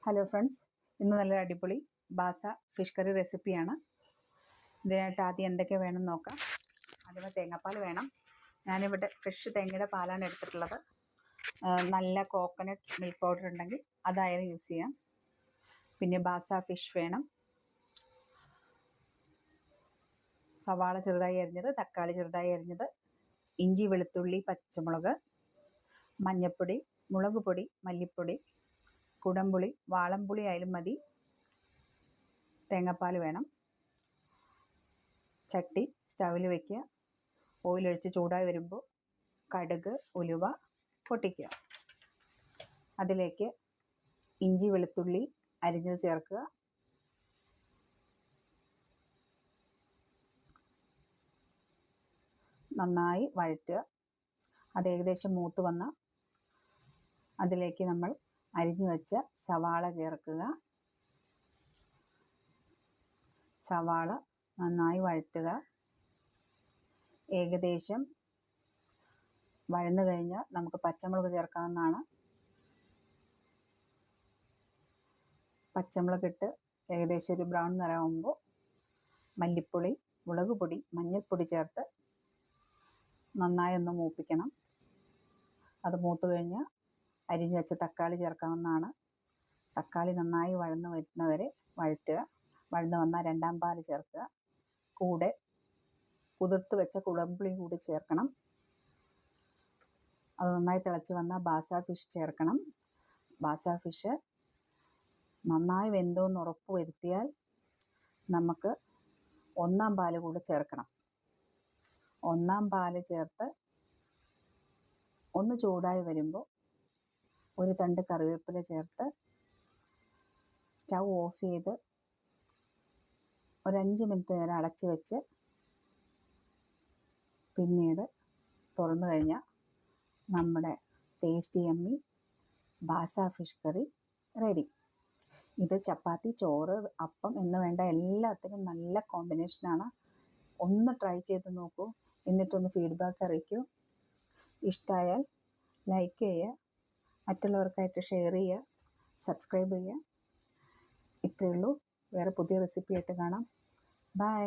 Hello friends, ഇന്ന് നല്ലൊരു അടിപൊളി ബാസ ഫിഷ് കറി റെസിപ്പിയാണ്. ഇതിനായിട്ട് ആദ്യം എന്തൊക്കെ വേണം നോക്കാം. ആദ്യമേ തേങ്ങാപ്പാൽ വേണം. ഞാനിവിടെ ഫ്രഷ് തേങ്ങയുടെ പാലാണ് എടുത്തിട്ടുള്ളത്. നല്ല കോക്കനട്ട് മിൽക്ക് പൗഡർ ഉണ്ടെങ്കിൽ അതായാലും യൂസ് ചെയ്യാം. പിന്നെ ബാസ ഫിഷ് വേണം. സവാള ചെറുതായി അരിഞ്ഞത്, തക്കാളി ചെറുതായി അരിഞ്ഞത്, ഇഞ്ചി വെളുത്തുള്ളി പച്ചമുളക്, മഞ്ഞൾപ്പൊടി, മുളക് പൊടി, മല്ലിപ്പൊടി, കുടംപുളി, വാളംപുളി ആയാലും മതി. തേങ്ങാപ്പാൽ വേണം. ചട്ടി സ്റ്റൗവിൽ വയ്ക്കുക. ഓയിലൊഴിച്ച് ചൂടായി വരുമ്പോൾ കടുക്, ഉലുവ പൊട്ടിക്കുക. അതിലേക്ക് ഇഞ്ചി വെളുത്തുള്ളി അരിഞ്ഞത് ചേർക്കുക. നന്നായി വഴറ്റുക. അത് ഏകദേശം മൂത്ത് വന്ന അതിലേക്ക് നമ്മൾ അരിഞ്ഞു വെച്ച സവാള ചേർക്കുക. സവാള നന്നായി വഴറ്റുക. ഏകദേശം വഴന്നു കഴിഞ്ഞാൽ നമുക്ക് പച്ചമുളക് ചേർക്കാവുന്നതാണ്. പച്ചമുളകിട്ട് ഏകദേശം ഒരു ബ്രൗൺ നിറമാകുമ്പോൾ മല്ലിപ്പൊടി, മുളക് പൊടി, മഞ്ഞൾപ്പൊടി ചേർത്ത് നന്നായി ഒന്ന് മൂപ്പിക്കണം. അത് മൂത്ത് കഴിഞ്ഞാൽ അരിഞ്ഞു വെച്ച തക്കാളി ചേർക്കാവുന്നതാണ്. തക്കാളി നന്നായി വഴന്ന് വരുന്നവരെ വഴറ്റുക. വഴന്ന് വന്നാൽ രണ്ടാം പാൽ ചേർക്കുക. കൂടെ കുതിർത്ത് വെച്ച കുടംപുളി കൂടി ചേർക്കണം. അത് നന്നായി തിളച്ച് വന്നാൽ ബാസ ഫിഷ് ചേർക്കണം. ബാസ ഫിഷ് നന്നായി വെന്തോന്ന് ഉറപ്പ് വരുത്തിയാൽ നമുക്ക് ഒന്നാം പാൽ കൂടെ ചേർക്കണം. ഒന്നാം പാൽ ചേർത്ത് ഒന്ന് ചൂടായി വരുമ്പോൾ ഒരു തണ്ട് കറിവേപ്പില ചേർത്ത് സ്റ്റൗ ഓഫ് ചെയ്ത് ഒരു 5 മിനിറ്റ് നേരം അടച്ച് വെച്ച് പിന്നീട് തുറന്നു കഴിഞ്ഞാൽ നമ്മുടെ tasty yummy basa fish curry ready. ഇത് ചപ്പാത്തി, ചോറ്, അപ്പം എന്ന് വേണ്ട എല്ലാത്തിനും നല്ല കോമ്പിനേഷനാണ്. ഒന്ന് ട്രൈ ചെയ്ത് നോക്കൂ. എന്നിട്ടൊന്ന് ഫീഡ്ബാക്ക് അറിയിക്കൂ. ഇഷ്ടമായാൽ ലൈക്ക് ചെയ്യുക, മറ്റുള്ളവർക്കായിട്ട് ഷെയർ ചെയ്യുക, സബ്സ്ക്രൈബ് ചെയ്യുക. ഇത്രയേ ഉള്ളൂ. വേറെ പുതിയ റെസിപ്പി ആയിട്ട് കാണാം. ബൈ.